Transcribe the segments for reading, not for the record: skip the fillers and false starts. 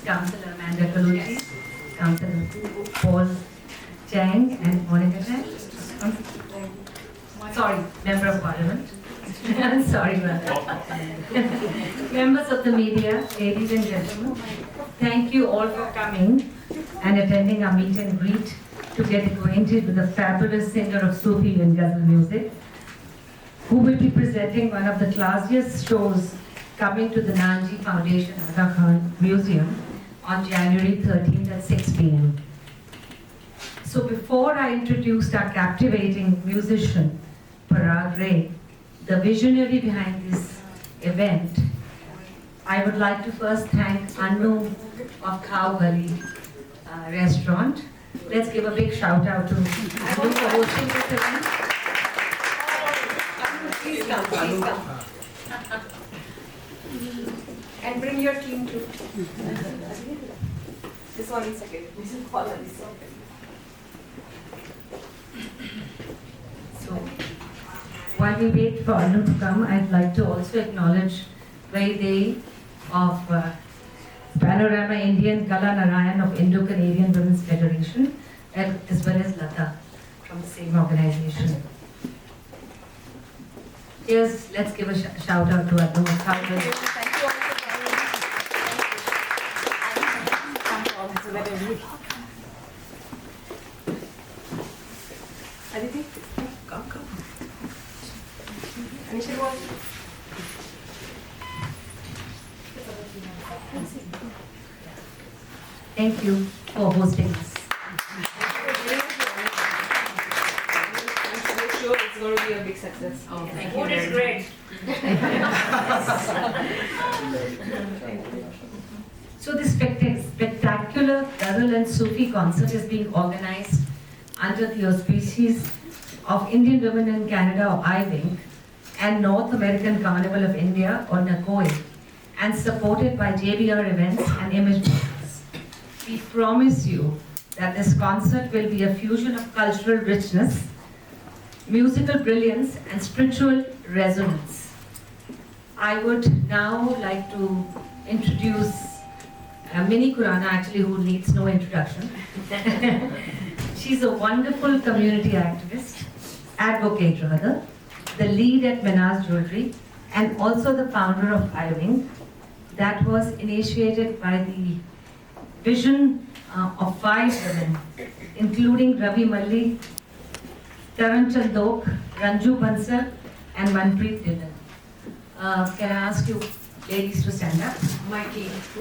Councillor Amanda Kaluchi, Councillor Paul Chang and Monica Chang. Sorry, Member of Parliament. Sorry about that. Members of the media, ladies and gentlemen, thank you all for coming and attending our meet and greet to get acquainted with the fabulous singer of Sufi and Ghazal music, who will be presenting one of the classiest shows coming to the Nanji Foundation Aga Khan Museum on January 13th at 6 p.m. So before I introduced our captivating musician, Parag Ray, the visionary behind this event, I would like to first thank Anu of Cow Gully Restaurant. Let's give a big shout out to Anu for hosting this event. Please come. And bring your team too. This one is okay. This is follow this. So, while we wait for Anu to come, I'd like to also acknowledge Vaidei of Panorama Indian Kala Narayan of Indo-Canadian Women's Federation, as well as Lata from the same organization. Yes, let's give a shout out to Anu. Thank you all for coming. Aditi, come. Anisha, go. Thank you for hosting us. I'm sure it's going to be a big success. Oh, thank Food you. is great. So this spectacular Ghazal and Sufi concert is being organized under the auspices of Indian Women in Canada, or IWINC, and North American Carnival of India, or NACOI, and supported by JBR Events and Image Makers. We promise you that this concert will be a fusion of cultural richness, musical brilliance, and spiritual resonance. I would now like to introduce Mini Kurana, actually, who needs no introduction. She's a wonderful community activist, advocate rather, the lead at Menaz Jewelry, and also the founder of IWINC, that was initiated by the vision of 5 women, including Ravi Malli, Taran Chandok, Ranju Bansal, and Manpreet Dillon. Can I ask you ladies to stand up? My team. A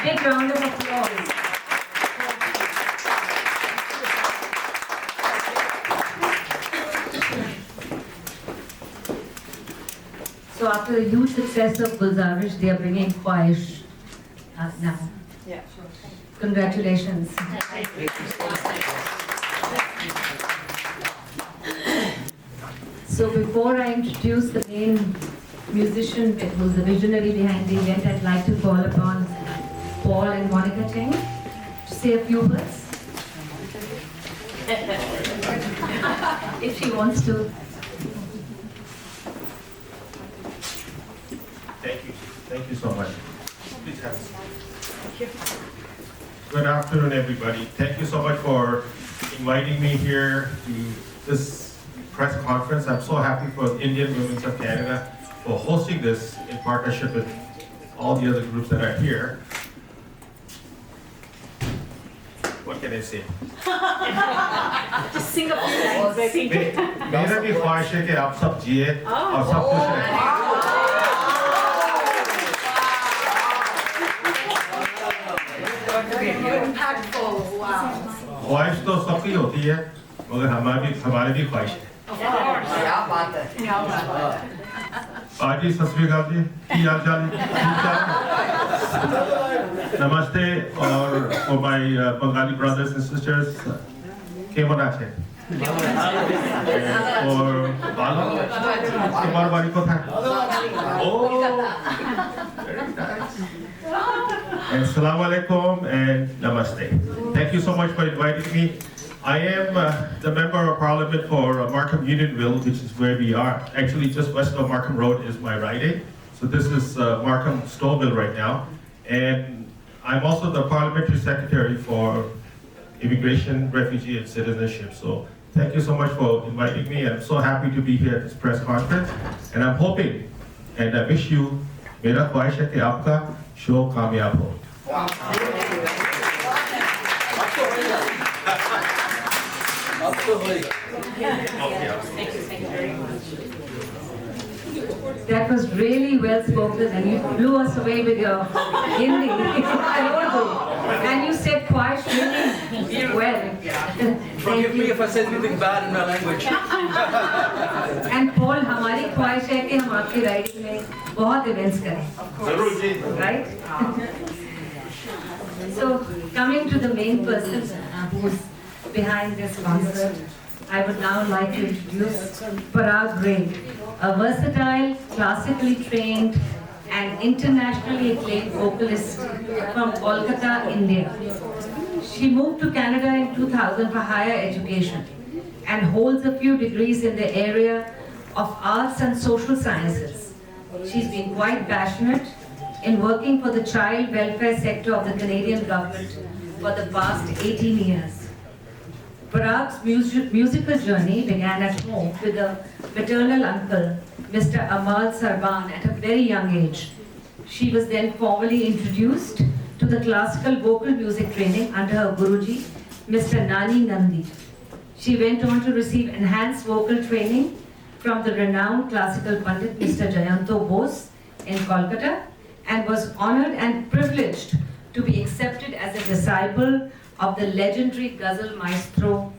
big round of applause. So after the huge success of Gulzarish, they are bringing Khwahish now. Yeah, sure. Congratulations. So before I introduce the main musician who's the visionary behind the event, I'd like to call upon Paul and Monica Cheng to say a few words. If she wants to. Thank you so much. Please have a seat. Good afternoon, everybody. Thank you so much for inviting me here to this press conference. I'm so happy for Indian Women of Canada for hosting this in partnership with all the other groups that are here. What can I say? Just sing a few lines. I think. मेरा भी ख्वाहिश है कि आप सब जिए और सब खुश रहें। Impactful. Wow. ख्वाहिश तो सबकी होती है, मगर हमारी भी ख्वाहिश है। क्या बात है? Aji Sasrikal ji, ki haal chal hai? Namaste, or for my Bengali brothers and sisters, kemon ache? Or Balo, tomar bari kothay? Oh, very nice. And Assalamu alaikum and Namaste. Thank you so much for inviting me. I am the Member of Parliament for Markham Unionville, which is where we are. Actually, just west of Markham Road is my riding. So this is Markham Stouffville right now. And I'm also the Parliamentary Secretary for Immigration, Refugee, and Citizenship. So thank you so much for inviting me. I'm so happy to be here at this press conference. And I'm hoping, and I wish you, मेरा ख्वाहिश है कि आपका show कामयाब हो. That was really well spoken, and you blew us away with your Hindi. And you said quite really well. Forgive me if I said anything bad in my language. And Paul, हमारी ख्वाहिश है कि हम आपकी riding में बहुत events करें. जरूर जी. Right? So, coming to the main person who's behind this concert, I would now like to introduce Parag Ray, a versatile, classically trained and internationally acclaimed vocalist from Kolkata, India. She moved to Canada in 2000 for higher education and holds a few degrees in the area of arts and social sciences. She's been quite passionate in working for the child welfare sector of the Canadian government for the past 18 years. Parag's musical journey began at home with a maternal uncle, Mr. Amal Sarban, at a very young age. She was then formally introduced to the classical vocal music training under her Guruji, Mr. Nani Nandi. She went on to receive enhanced vocal training from the renowned classical Pandit, Mr. Jayanto Bose in Kolkata, and was honored and privileged to be accepted as a disciple of the legendary Ghazal maestro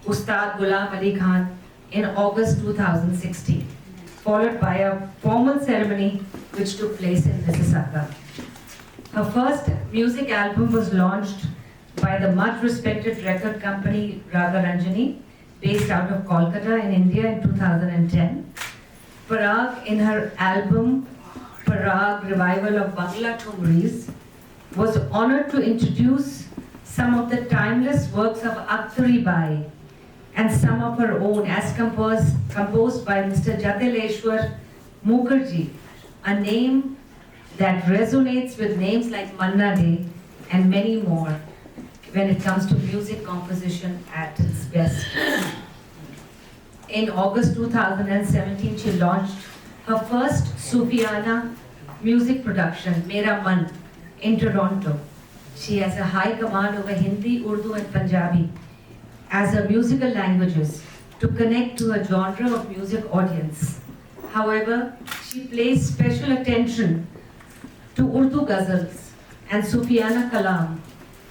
Ustad Ghulam Ali Khan in August 2016, followed by a formal ceremony which took place in Mississauga. Her first music album was launched by the much respected record company Raga Ranjani, based out of Kolkata in India in 2010. Parag, in her album Parag Revival of Bangla Thumris, was honored to introduce some of the timeless works of Akhtari Bai and some of her own as composed by Mr. Jatileshwar Mukherjee, a name that resonates with names like Manna Dey and many more when it comes to music composition at its best. In August 2017, she launched her first Sufiana music production, Mera Man, in Toronto. She has a high command over Hindi, Urdu and Punjabi as her musical languages to connect to a genre of music audience. However, she pays special attention to Urdu ghazals and Sufiana kalam,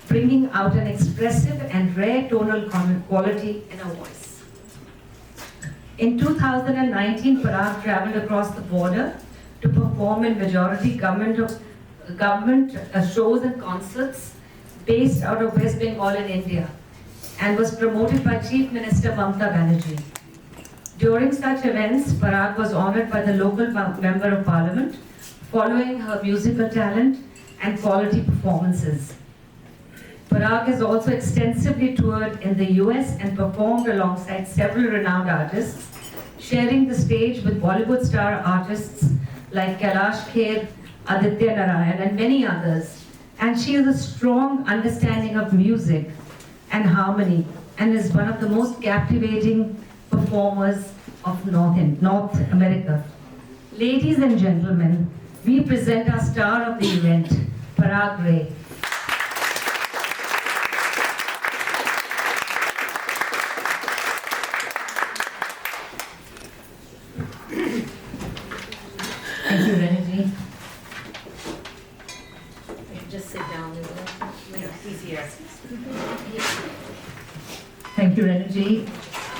bringing out an expressive and rare tonal quality in her voice. In 2019, Parag traveled across the border to perform in majority government shows and concerts based out of West Bengal in India, and was promoted by Chief Minister Mamata Banerjee. During such events, Parag was honored by the local Member of Parliament, following her musical talent and quality performances. Parag has also extensively toured in the US and performed alongside several renowned artists, sharing the stage with Bollywood star artists like Kailash Kher, Aditya Narayan, and many others. And she has a strong understanding of music and harmony, and is one of the most captivating performers of North America. Ladies and gentlemen, we present our star of the event, Parag Ray. Thank you, Renji. Just sit down, easier. Thank you, Renji.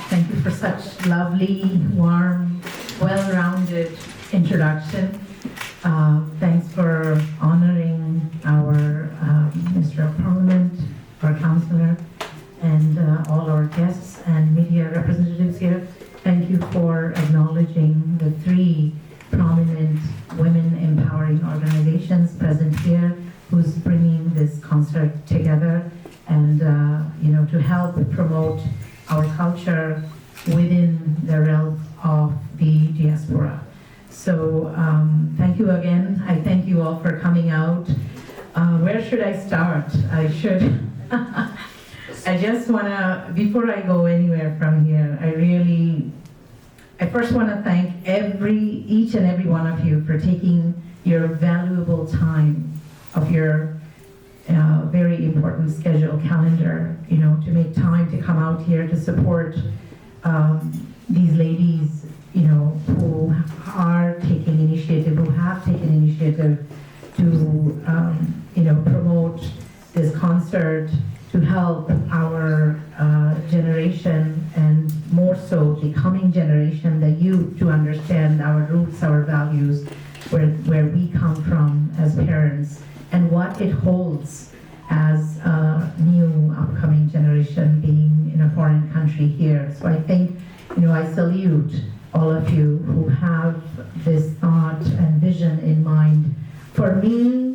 Thank you for such lovely, warm, well-rounded introduction. Thanks for honoring our Minister of Parliament, our councillor, and all our guests and media representatives here. Thank you for acknowledging the three prominent women empowering organizations present here, who's bringing this concert together and to help promote our culture within the realm of the diaspora. So thank you again. I thank you all for coming out. Where should should I start? I should. I just wanna, before I go anywhere from here, I first wanna thank each and every one of you for taking your valuable time of your very important schedule calendar, to make time to come out here to support these ladies, who are taking initiative, who have taken initiative to, promote this concert to help our generation, and more so the coming generation, the youth, to understand our roots, our values, where we come from as parents, and what it holds as a new upcoming generation being in a foreign country here. So I think, I salute all of you who have this thought and vision in mind. For me,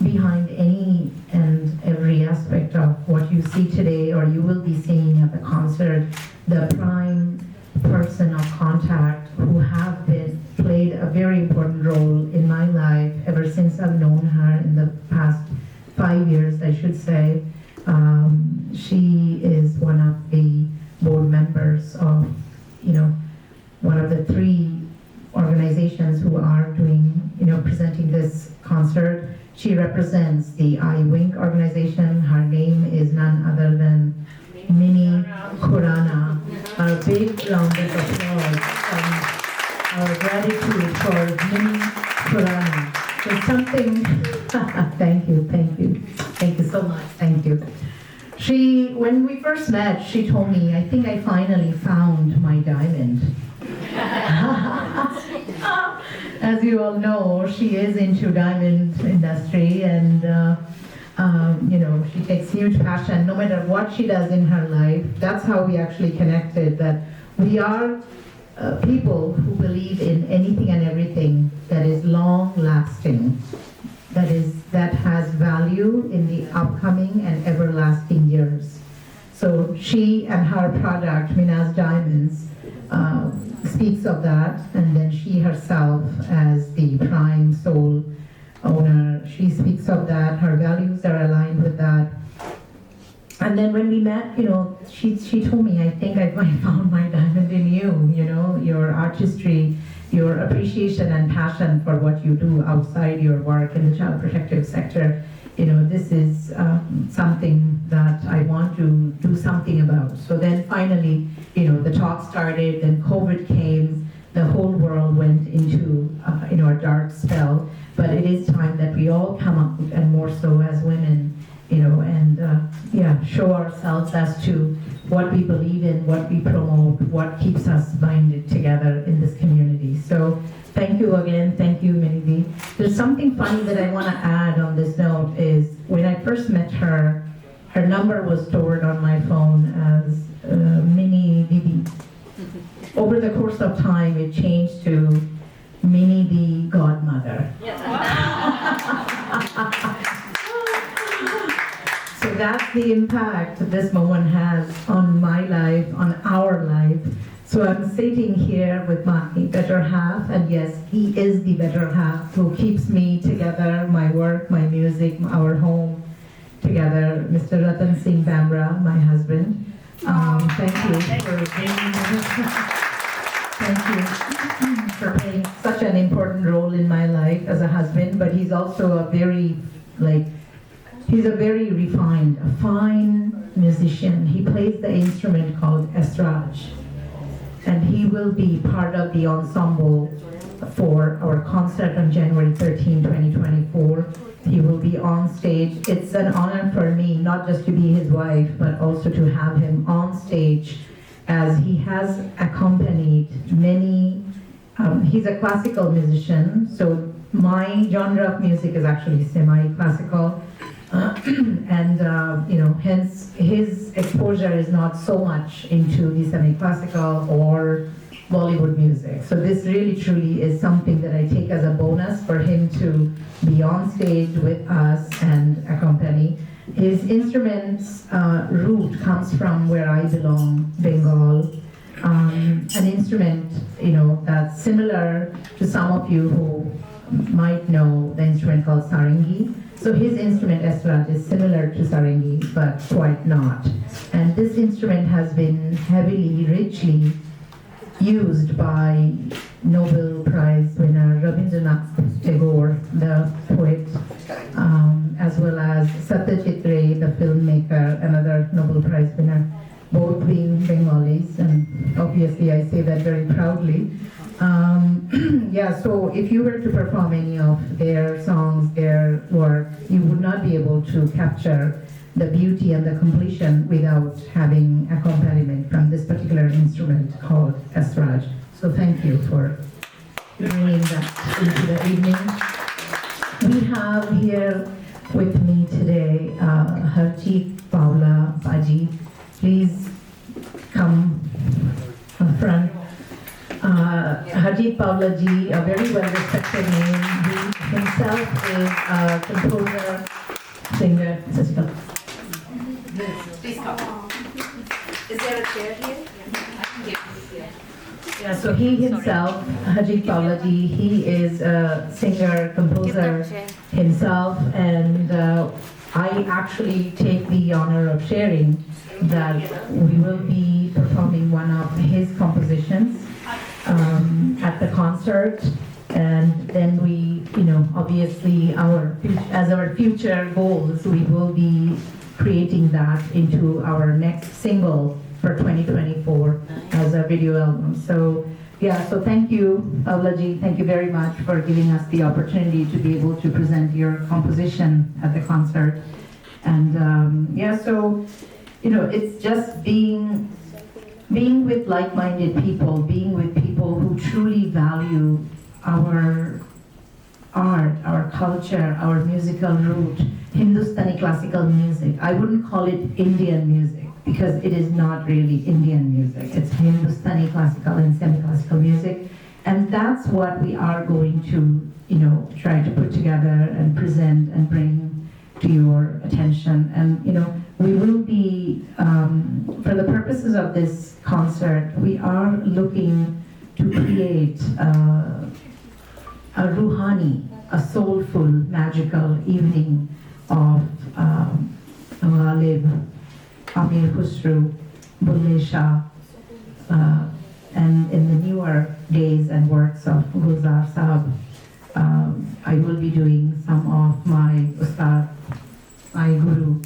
behind any and every aspect of what you see today or you will be seeing at the concert, the prime person of contact who have played a very important role in my life ever since I've known her in the past 5 years, I should say. She is one of the board members of, one of the 3 organizations who are doing, presenting this concert. She represents the iWink organization. Her name is none other than Mini Khurana. A big round of applause and our gratitude for Mini Khurana. There's something, thank you so much, thank you. When we first met, she told me, I think I finally found my diamond. As you all know, she is into diamond industry, and she takes huge passion no matter what she does in her life. That's how we actually connected, that we are people who believe in anything and everything that is long lasting, that has value in the upcoming and everlasting years. So she and her product, Mina's Diamonds, speaks of that, and then she herself as the prime soul owner, she speaks of that. Her values are aligned with that. And then when we met, she told me, I think I found my diamond in you, your artistry, your appreciation and passion for what you do outside your work in the child protective sector. This is something that I want to do something about. So then finally, the talk started, then COVID came, the whole world went into a dark spell. But it is time that we all come up, and more so as women, and show ourselves as to what we believe in, what we promote, what keeps us binded together in this community. So thank you again, thank you, Minnie. There's something funny that I want to add on this note is, when I first met her, her number was stored on my phone as Minnie Didi. Over the course of time, it changed to Minnie the Godmother. So that's the impact this moment has on my life, on our life. So I'm sitting here with my better half, and yes, he is the better half who keeps me together, my work, my music, our home together, Mr. Ratan Singh Bamra, my husband. Thank you for being Thank you for playing such an important role in my life as a husband, but he's also a very, he's a very refined, a fine musician. He plays the instrument called esraj, and he will be part of the ensemble for our concert on January 13, 2024. He will be on stage. It's an honor for me not just to be his wife, but also to have him on stage, as he has accompanied many, he's a classical musician, so my genre of music is actually semi-classical, and hence his exposure is not so much into the semi-classical or Bollywood music. So this really truly is something that I take as a bonus for him to be on stage with us and accompany. His instrument's root comes from where I belong, Bengal. An instrument, that's similar to some of you who might know the instrument called sarangi. So his instrument, Esraj, is similar to sarangi, but quite not. And this instrument has been heavily, richly used by Nobel Prize winner Rabindranath Tagore, the poet, as well as Satyajit Ray, the filmmaker, another Nobel Prize winner, both being Bengalis, and obviously I say that very proudly. Yeah, so if you were to perform any of their songs, their work, you would not be able to capture the beauty and the completion without having accompaniment from this particular instrument called Esraj. So thank you for bringing that into the evening. We have here with me today Harjeet Paula Baji. Please come front. Harjeet Paula Ji, a very well-respected name. He himself is a composer, singer. Please come. Is there a chair here? Yeah, so he himself, Harjeet Paula Ji, he is a singer, composer himself, and I actually take the honor of sharing that we will be performing one of his compositions at the concert, and then we, obviously as our future goals, we will be creating that into our next single for 2024 as a video album. So yeah, so thank you, Paula-ji, thank you very much for giving us the opportunity to be able to present your composition at the concert. And yeah, so it's just being with like-minded people, being with people who truly value our art, our culture, our musical root, Hindustani classical music. I wouldn't call it Indian music because it is not really Indian music. It's Hindustani classical and semi-classical music. And that's what we are going to, try to put together and present and bring to your attention. And, we will be, for the purposes of this concert, we are looking to create a ruhani, a soulful, magical evening of Ghalib, Amir Khusru, Bulle Shah, and in the newer days and works of Gulzar Saab, I will be doing some of my Ustad, my Guru,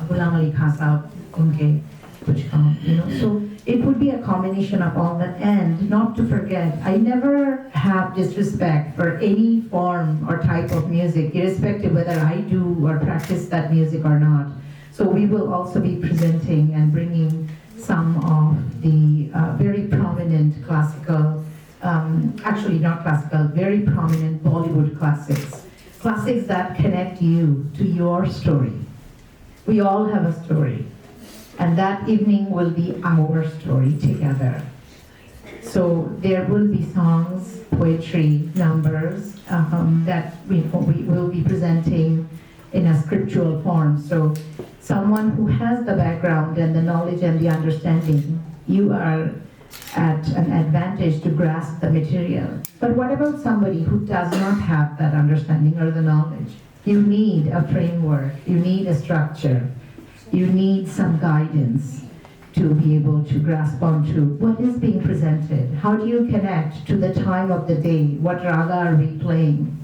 Ghulam Ali Khan Saab, unke kuch kaam, So it would be a combination of all that, and not to forget, I never have disrespect for any form or type of music, irrespective whether I do or practice that music or not. So we will also be presenting and bringing some of the very prominent classical, actually not classical, very prominent Bollywood classics. Classics that connect you to your story. We all have a story. And that evening will be our story together. So there will be songs, poetry, numbers that we will be presenting in a scriptural form. So someone who has the background and the knowledge and the understanding, you are at an advantage to grasp the material. But what about somebody who does not have that understanding or the knowledge? You need a framework, you need a structure, you need some guidance to be able to grasp onto what is being presented. How do you connect to the time of the day? What raga are we playing?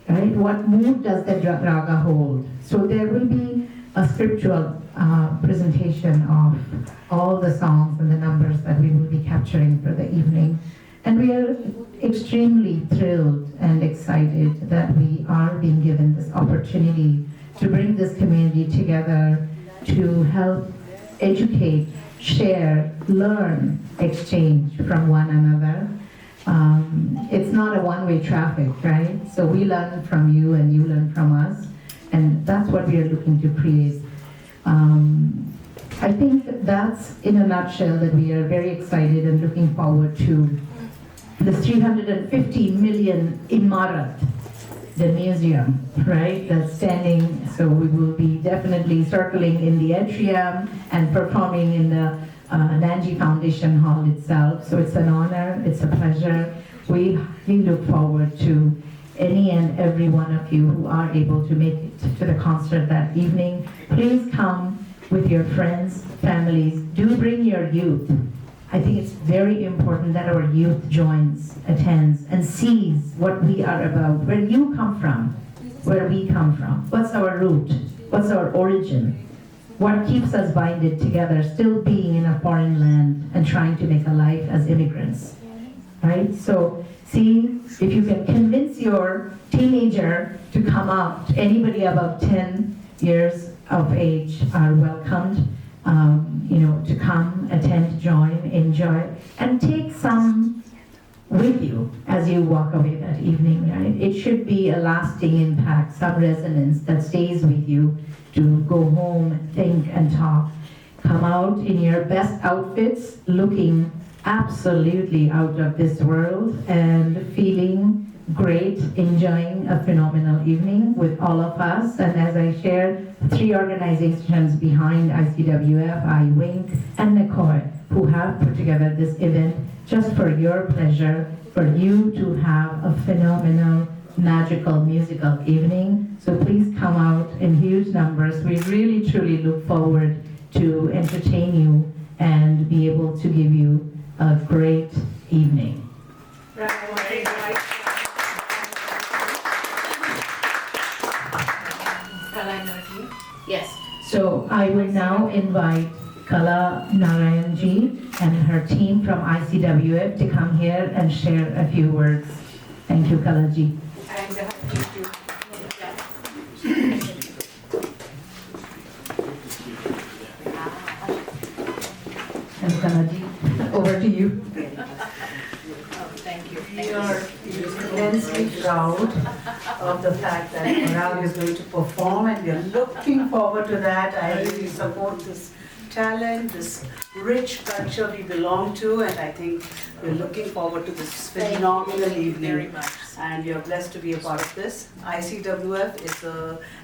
Right? What mood does the raga hold? So there will be a scriptural presentation of all the songs and the numbers that we will be capturing for the evening. And we are extremely thrilled and excited that we are being given this opportunity to bring this community together to help educate, share, learn, exchange from one another. It's not a one-way traffic, right? So we learn from you and you learn from us, and that's what we are looking to create. I think that's in a nutshell that we are very excited and looking forward to this 350 million Imarat, the museum, right, that's standing. So we will be definitely circling in the atrium and performing in the Nanji Foundation Hall itself. So it's an honor, it's a pleasure. We look forward to any and every one of you who are able to make it to the concert that evening, please come with your friends, families. Do bring your youth. I think it's very important that our youth joins, attends, and sees what we are about, where you come from, where we come from. What's our root? What's our origin? What keeps us binded together, still being in a foreign land and trying to make a life as immigrants, right? So see if you can convince your teenager to come out. Anybody above 10 years of age are welcomed, to come, attend, join, enjoy, and take some with you as you walk away that evening, right? It should be a lasting impact, some resonance that stays with you to go home, think, and talk. Come out in your best outfits, looking absolutely out of this world and feeling great, enjoying a phenomenal evening with all of us. And as I shared, 3 organizations behind ICWF, iWink, and NCOI, who have put together this event just for your pleasure, for you to have a phenomenal, magical musical evening. So please come out in huge numbers. We really, truly look forward to entertain you and be able to give you a great evening. Yes. So I will now invite Kala Narayanji and her team from ICWF to come here and share a few words. Thank you, Kalaji. And thank you. And Kalaji, over to you. Thank you. We are immensely proud of the fact that Parag is going to perform, and we are looking forward to that. I really support this talent, this rich culture we belong to, and I think we're looking forward to this phenomenal evening. Very much. And we are blessed to be a part of this. ICWF is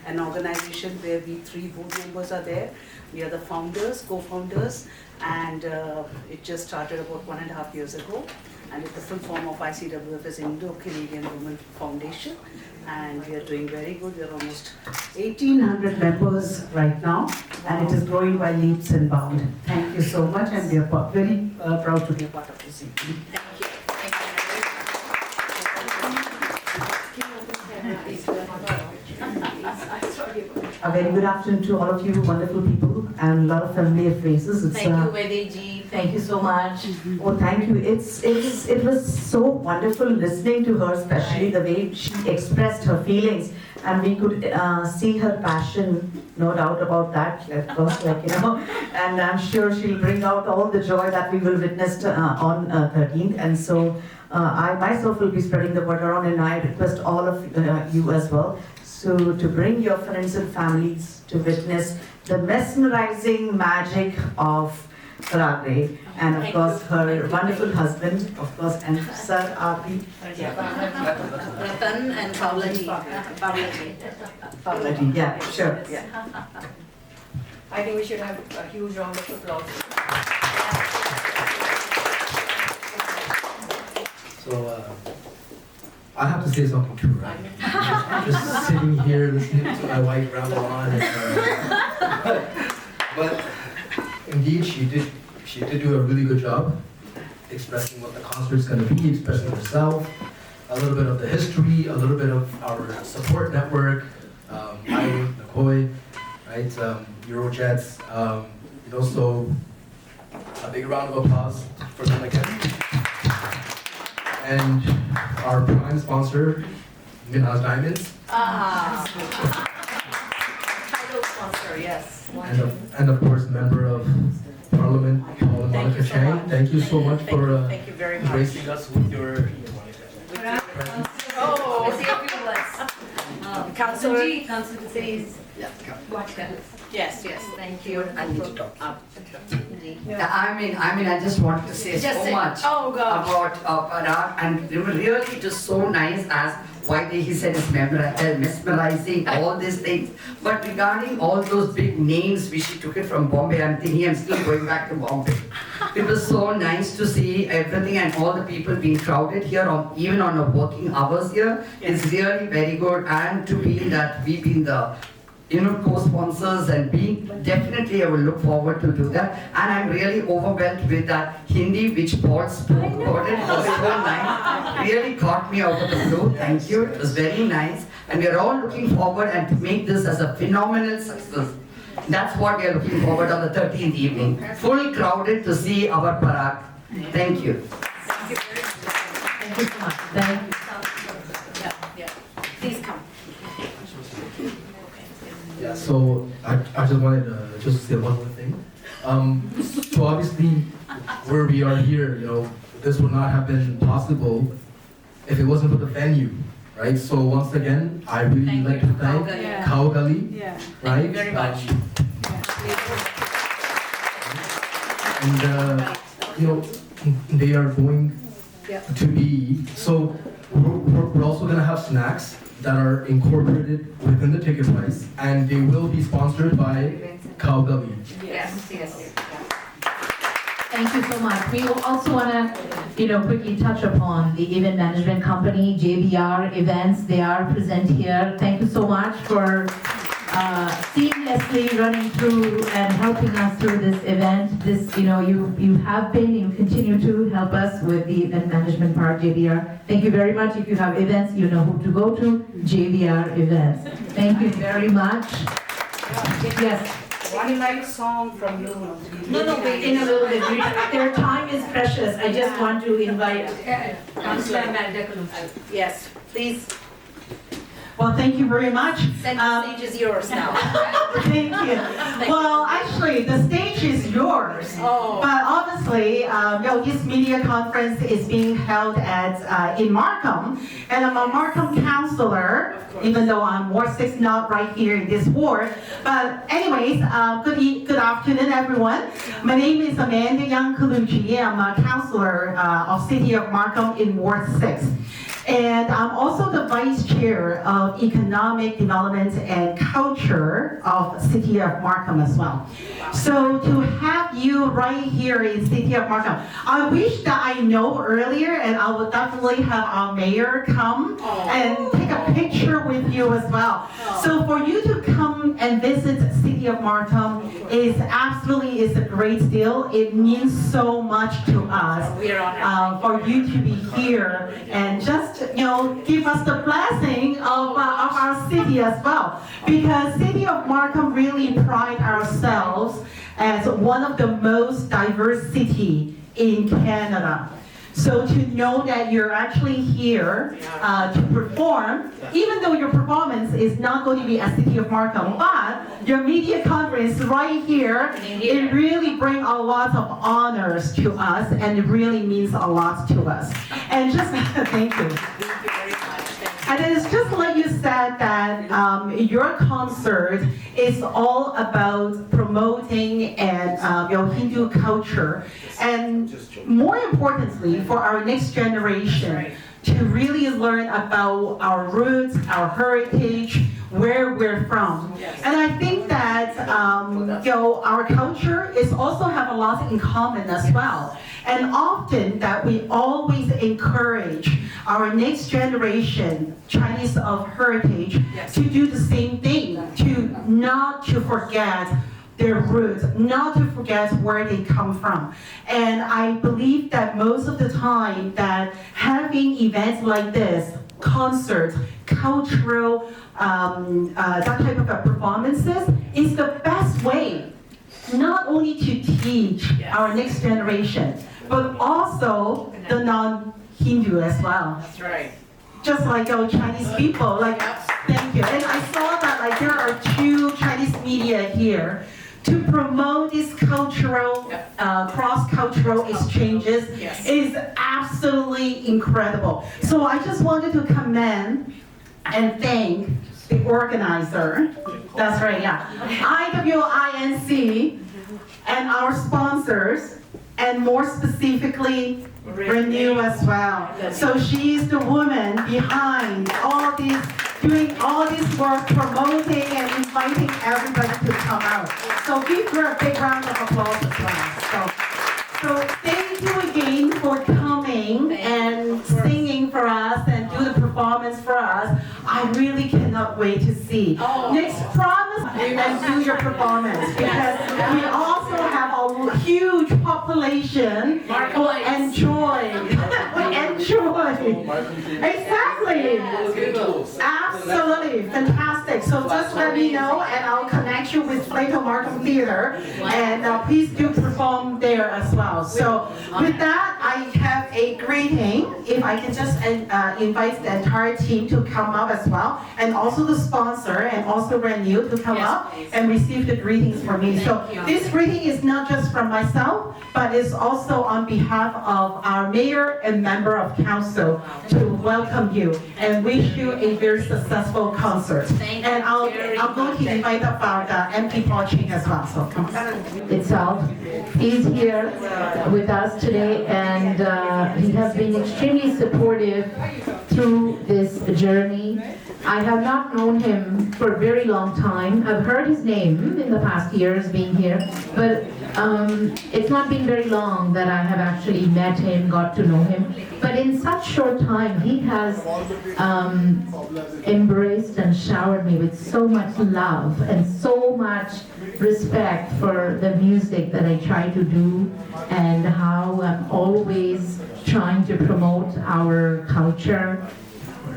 an organization where we 3 board members are there. We are the founders, co-founders, and it just started about 1.5 years ago. And the full form of ICWF is Indo-Canadian Women Foundation, and we are doing very good. We are almost 1,800 members right now, and it is growing by leaps and bounds. Thank you so much, and we are very proud to be a part of this evening. Thank you. A very good afternoon to all of you wonderful people and a lot of familiar faces. Thank you, Vedeji. Thank you so much. Oh, thank you. It was so wonderful listening to her, especially the way she expressed her feelings, and we could see her passion. No doubt about that. Of course, and I'm sure she'll bring out all the joy that we will witness on 13th. And so I myself will be spreading the word around, and I request all of you as well. So to bring your friends and families to witness the mesmerizing magic of Parag, and of course her wonderful husband, of course, and Sir R.P. Ratan and Pavlaji. Pavlaji, yeah, sure. Yeah. I think we should have a huge round of applause. So, I have to say something too, right? I'm just sitting here listening to my wife ramble on, but indeed she did do a really good job expressing what the concert's going to be, expressing herself, a little bit of the history, a little bit of our support network, iWink, NCOI, right, Eurojets, so a big round of applause for them again. And our prime sponsor, Minhas Diamonds. Title sponsor, yes. And of course, member of Parliament, Paul and Monica Chang. Thank you so much for Thank you very much. gracing us with your presence. Oh, I see a few less. Councillor, please. Yeah, come. Yes, thank you. I need to talk. Yeah. I mean, I just wanted to say Just so say- much oh, gosh. about Parag, and really it is so nice as why he said it's mesmerizing, all these things. But regarding all those big names which he took it from Bombay, I'm thinking I'm still going back to Bombay. It was so nice to see everything and all the people being crowded here, even on our working hours here. It's really very good, and to be that we've been the co-sponsors and definitely I will look forward to do that. And I'm really overwhelmed with that Hindi which Paul spoke about it. It was so nice. Really caught me out of the blue. Thank you. It was very nice. And we are all looking forward and to make this as a phenomenal success. That's what we are looking forward on the 13th evening. Full crowded to see our Parag. Thank you. Thank you very much. Thank you so much. Thank you. Yeah. Please come. Yeah, so I just wanted to just say one more thing. So obviously, where we are here, this would not have been possible if it wasn't for the venue, right? So once again, I really like to thank Khao Gali, right? Thank you very much. And they are going to be, so we're also gonna have snacks that are incorporated within the ticket price, and they will be sponsored by Khao Gali. Yes. Thank you so much. We also want to, quickly touch upon the event management company, JBR Events. They are present here. Thank you so much for seamlessly running through and helping us through this event. You have been, you continue to help us with the event management part, JBR. Thank you very much. If you have events, you know who to go to, JBR Events. Thank you very much. Yes. One light song from you. No, wait, in a little bit. Their time is precious. I just want to invite Councillor Amalda. Yes, please. Well, thank you very much. The stage is yours now. Thank you. Well, actually, the stage is yours. Oh. But obviously, this media conference is being held in Markham, and I'm a Markham councillor, even though I'm Ward 6, not right here in this ward. But anyways, good afternoon, everyone. My name is Amanda Young Kaluchi. I'm a councillor of City of Markham in Ward 6. And I'm also the Vice Chair of Economic Development and Culture of City of Markham as well. So to have you right here in City of Markham, I wish that I know earlier, and I would definitely have our mayor come and take a picture with you as well. So for you to come and visit City of Markham is a great deal. It means so much to us We are honored. for you to be here and just give us the blessing of our city as well. Because City of Markham really pride ourselves as one of the most diverse city in Canada. So to know that you're actually here to perform, even though your performance is not going to be at City of Markham, but your media conference right here, it really brings a lot of honors to us, and it really means a lot to us. And just thank you. And it's just like you said that your concert is all about promoting and Hindu culture, and more importantly for our next generation to really learn about our roots, our heritage, where we're from. And I think that our culture is also have a lot in common as well. And often that we always encourage our next generation, Chinese of heritage, to do the same thing, not to forget their roots, not to forget where they come from. And I believe that most of the time that having events like this, concerts, cultural, that type of performances is the best way, not only to teach our next generation, but also the non-Hindu as well. That's right. Just like Chinese people, thank you. And I saw that there are 2 Chinese media here to promote these cultural, cross-cultural exchanges is absolutely incredible. So I just wanted to commend and thank the organizer, That's right, yeah. IWINC and our sponsors, and more specifically, Renew as well. So she is the woman behind all these, doing all this work, promoting and inviting everybody to come out. So give her a big round of applause as well. So thank you again for coming and singing for us and do the performance for us. I really cannot wait to see. Next, promise and do your performance, because we also have a huge population who enjoy. Exactly. Absolutely. Fantastic. So just let me know and I'll connect you with Plato Markham Theater, and please do perform there as well. So with that, I have a greeting. If I can just invite the entire team to come up as well, and also the sponsor and also Renew to come up and receive the greetings for me. So this greeting is not just from myself, but it's also on behalf of our mayor and member of council to welcome you and wish you a very successful concert. And I'm going to invite up our MP Poetic as well. So come on. Itself. He's here with us today, and he has been extremely supportive through this journey. I have not known him for a very long time. I've heard his name in the past years being here, but it's not been very long that I have actually met him, got to know him. But in such short time, he has embraced and showered me with so much love and so much respect for the music that I try to do, and how I'm always trying to promote our culture,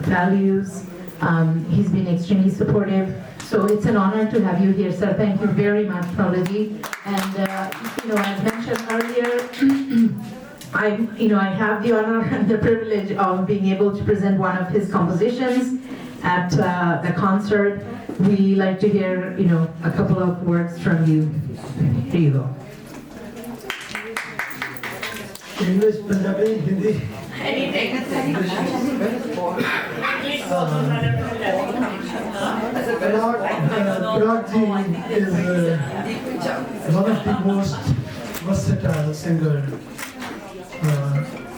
values. He's been extremely supportive. So it's an honor to have you here, sir. Thank you very much, Paulaji. And as mentioned earlier, I have the honor and the privilege of being able to present one of his compositions at the concert. We like to hear, a couple of words from you. Here you go. English, Punjabi, Hindi. Parag is one of the most versatile singers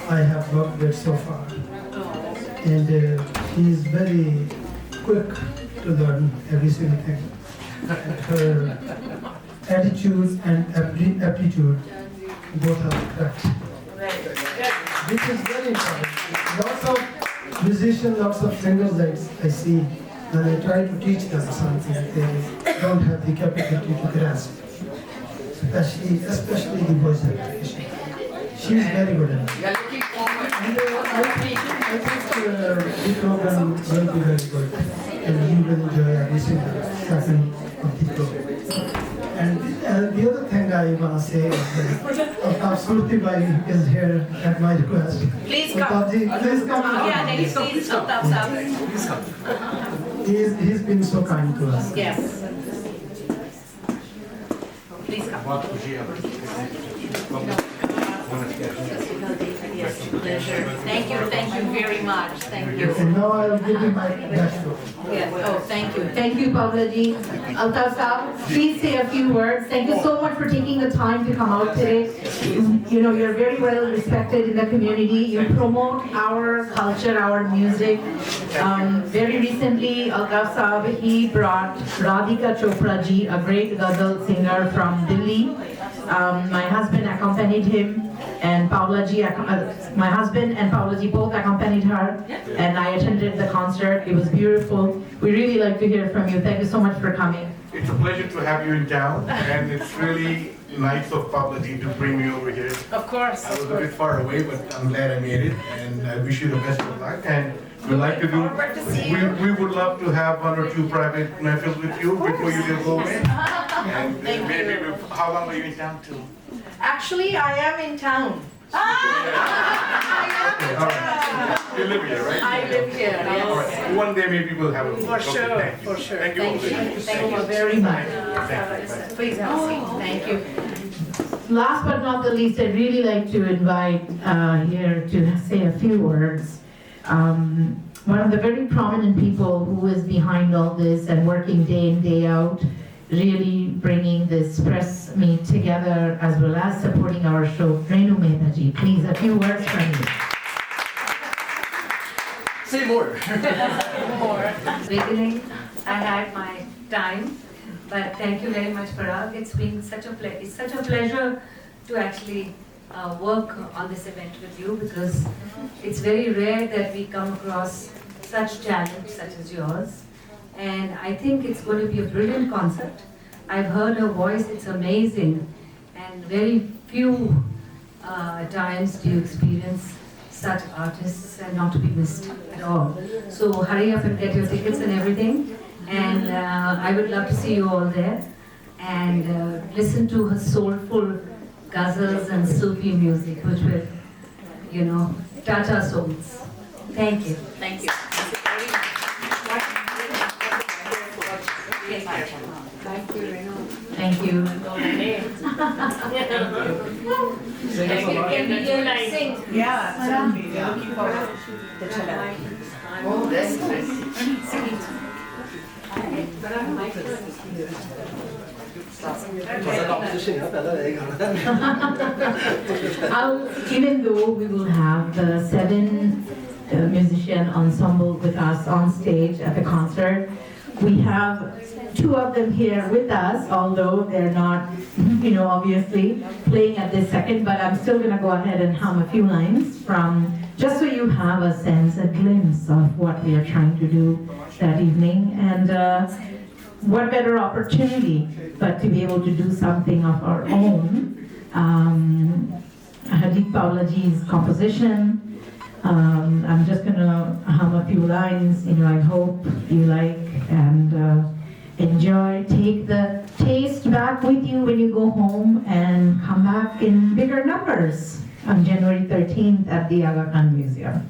I have worked with so far, and he is very quick to learn every single thing. And her attitude and aptitude both are correct, which is very important. Lots of musicians, lots of singers I see, and I try to teach them something they don't have the capability to grasp, especially the voice application. She is very good at it. And I think the program will be very good, and you will enjoy every single second of the program. And the other thing I want to say is that Sufi Bhai is here at my request. Please come. Please come. Yeah, please come. He's been so kind to us. Yes. Please come. Yes, pleasure. Thank you very much. Thank you. And now I'll give you my best. Yes. Oh, thank you. Thank you, Paulaji. Altaf Saab, please say a few words. Thank you so much for taking the time to come out today. You're very well respected in the community. You promote our culture, our music. Very recently, Altaf Saab, he brought Radhika Chopra ji, a great ghazal singer from Delhi. My husband accompanied him, and my husband and Paulaji both accompanied her, and I attended the concert. It was beautiful. We really like to hear from you. Thank you so much for coming. It's a pleasure to have you in town, and it's really nice of Paulaji to bring me over here. Of course. I was a bit far away, but I'm glad I made it, and I wish you the best of luck. And we'd like to do, we would love to have one or two private mehfils with you before you go away. And maybe, how long are you in town till? Actually, I am in town. Okay, all right. You live here, right? I live here, yes. All right. One day maybe we'll have a For sure, thank you. for sure. Thank you. Thank you very much. Please have a seat. Thank you. Last but not the least, I'd really like to invite here to say a few words. one of the very prominent people who is behind all this and working day in, day out, really bringing this press meet together as well as supporting our show. Renu Mehtaji, please, a few words from you. Say more. Beginning, I had my time, but thank you very much, Parag. It's been such a pleasure to actually work on this event with you, because it's very rare that we come across such talent such as yours. And I think it's going to be a brilliant concert. I've heard her voice, it's amazing. And very few times do you experience such artists and not to be missed at all. So hurry up and get your tickets and everything. And I would love to see you all there. And listen to her soulful ghazals and Sufi music, which will, you know, touch our souls. Thank you. Thank you. Thank you, Renu. Thank you. Sing. Yeah, looking forward. The cello. Oh, that's nice. Even though we will have the 7 musician ensemble with us on stage at the concert, we have 2 of them here with us, although they're not, obviously playing at this second, but I'm still gonna go ahead and hum a few lines from, just so you have a sense, a glimpse of what we are trying to do that evening. And what better opportunity but to be able to do something of our own. Hardeep Paulaji's composition. I'm just gonna hum a few lines, I hope you like and enjoy. Take the taste back with you when you go home and come back in bigger numbers on January 13th at the Aga Khan Museum.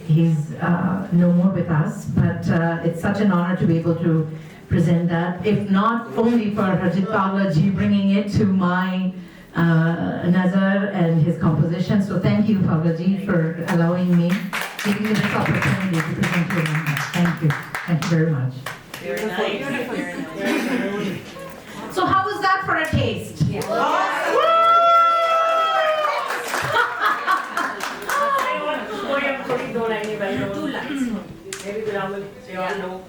he's no more with us, but it's such an honor to be able to present that, if not only for Harjit Pawla ji bringing it to my nazar and his composition. So thank you, Pawla ji, for allowing me, giving me this opportunity to present your number. Thank you. Thank you very much. Very nice. So how was that for a taste? Two lines. Maybe Gulamal, they all know.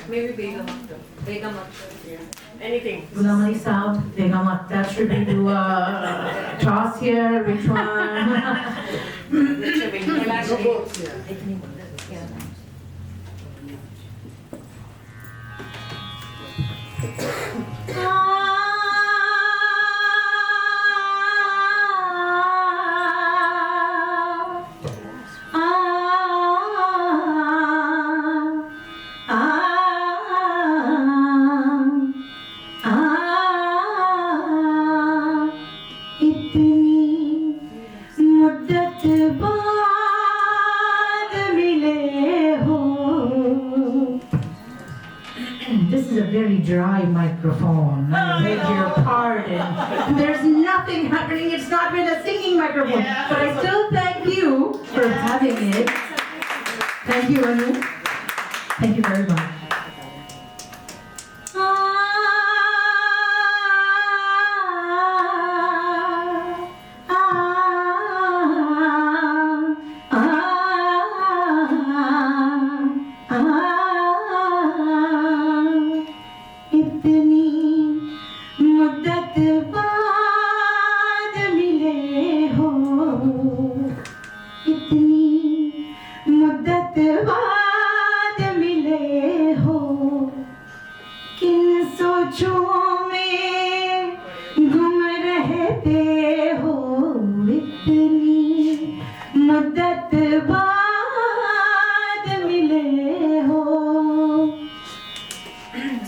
Maybe Begum Akhtar. Begum Akhtar. Yeah. Anything. Ghulam Ali Saab, Begum Akhtar, should we do a toss here? Which one? This is a very dry microphone. I beg your pardon. There's nothing happening. It's not been a singing microphone. But I still thank you for having it. Thank you, Anu. Thank you very much.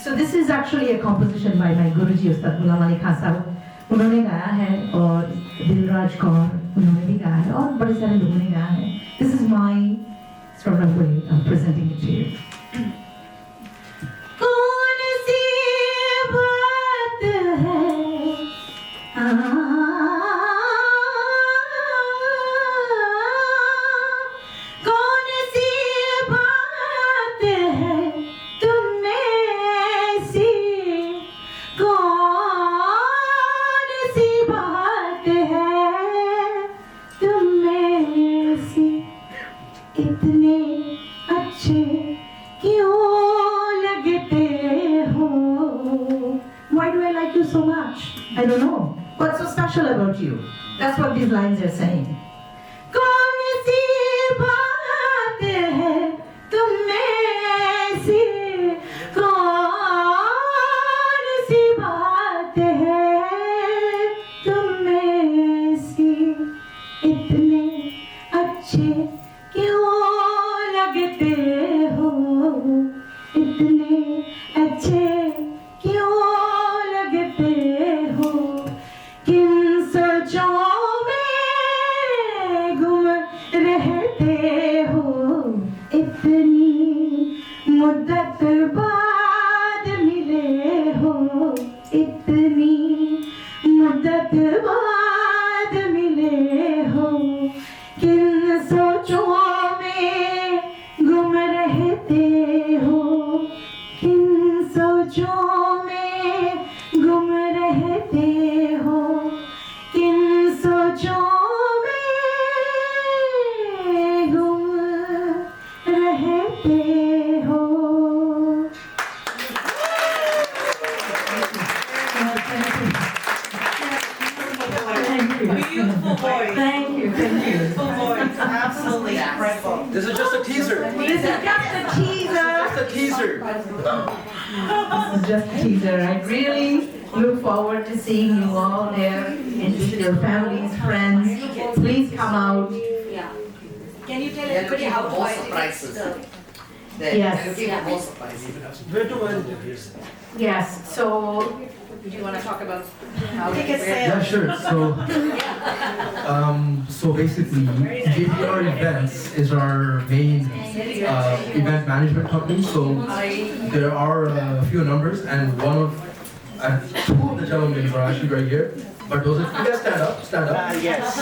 So this is actually a composition by my Guruji Ustad Ghulam Ali Khan Sahab. उन्होंने गाया है और दिलराज कौर उन्होंने भी गाया है और बड़े सारे लोगों ने गाया है. This is my sort of way of presenting it to you. कौन सी बात है कौन सी बात है तुम में सी कौन सी बात है तुम में सी इतने अच्छे क्यों लगते हो. Why do I like you so much? I don't know. What's so special about you? That's what these lines are saying. कौन सी बात है तुम में सी कौन सी बात है तुम में सी इतने अच्छे क्यों लगते हो इतने अच्छे क्यों लगते हो किन सोचों में गुम रहते हो इतनी मुद्दत बाद मिले हो इतनी मुद्दत बाद मिले हो किन सोचों में गुम रहते हो किन सोचों में गुम रहते हो किन सोचों में गुम रहते हो. Thank you. Beautiful voice. Thank you. Beautiful voice. Absolutely incredible. This is just a teaser. This is just a teaser. Just a teaser. This is just a teaser. I really look forward to seeing you all there and with your families, friends. Please come out. Yeah. Can you tell They're everybody looking how for more Poetic is surprises. the Yes. They're looking for more supplies. Where to buy the tickets? Yes, so Do you want to talk about how Ticket where- Yeah, sure. So basically, JPR Events is our main event management company. So there are a few numbers, and two of the gentlemen are actually right here. But those, you guys stand up, stand up. Yes.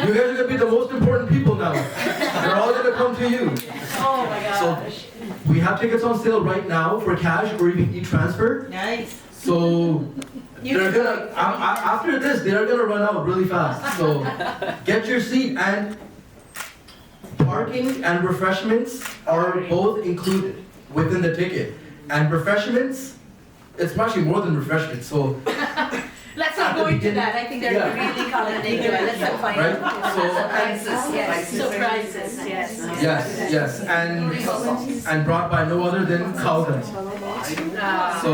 You guys are gonna be the most important people now. They're all gonna come to you. Oh my gosh. So we have tickets on sale right now for cash or even e-transfer. Nice. So they're gonna after this they are gonna run out really fast. So get your seat, and parking and refreshments are both included within the ticket. And refreshments, it's actually more than refreshments. So Let's not go into that. I think they're really culminating. Let's not find right. out. Yes, surprises, yes. Yes, and brought by no other than Calvin. So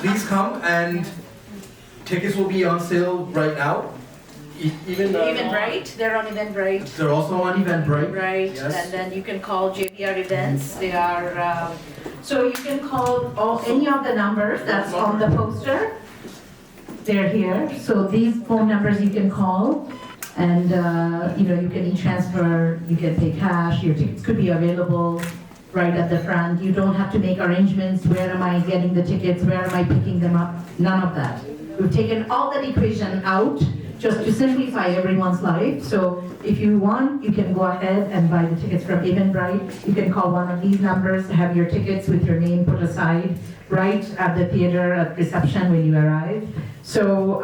please come, and tickets will be on sale right now. Even Eventbrite, they're on Eventbrite. they're also on Eventbrite. Right, Yes. and then you can call JBR Events. They are, So you can call any of the numbers that's on the poster. They're here. So these phone numbers you can call, and you can e-transfer, you can pay cash, your tickets could be available right at the front. You don't have to make arrangements, where am I getting the tickets, where am I picking them up, none of that. We've taken all that equation out just to simplify everyone's life. So if you want, you can go ahead and buy the tickets from Eventbrite. You can call one of these numbers, have your tickets with your name put aside right at the theater at reception when you arrive. So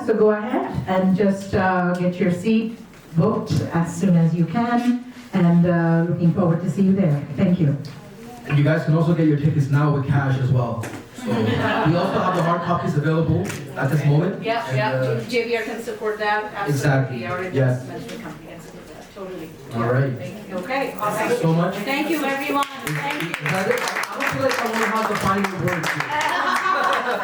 so go ahead and just get your seat booked as soon as you can, and looking forward to see you there. Thank you. And you guys can also get your tickets now with cash as well. So we also have the hard copies available at this moment. yeah, And, yeah, JBR can support that. Exactly, Our yes. events management company can support that, totally. All right. Okay, Thank you awesome. so much. Thank you, everyone. Thank you. Is that it? I don't feel like I want to have the final word here.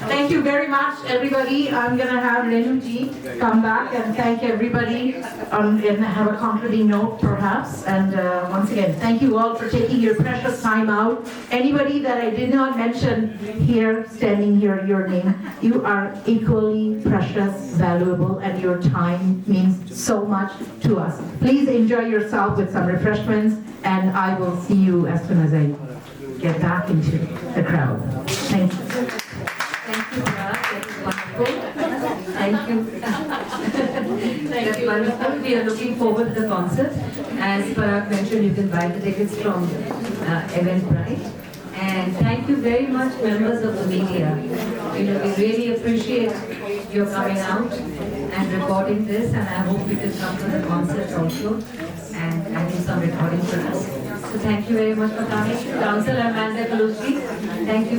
Thank you very much, everybody. I'm gonna have Renuji come back and thank everybody, and have a concluding note perhaps. And once again, thank you all for taking your precious time out. Anybody that I did not mention here, standing here, your name, you are equally precious, valuable, and your time means so much to us. Please enjoy yourself with some refreshments, and I will see you as soon as I get back into the crowd. Thank you. Thank you, Parag. That was wonderful. Thank you. That's wonderful. We are looking forward to the concert. As Parag mentioned, you can buy the tickets from Eventbrite. And thank you very much, members of the media. We really appreciate your coming out and recording this, and I hope you can come to the concert also and do some recording for us. So thank you very much for coming. Council Amanda Kalushi, thank you.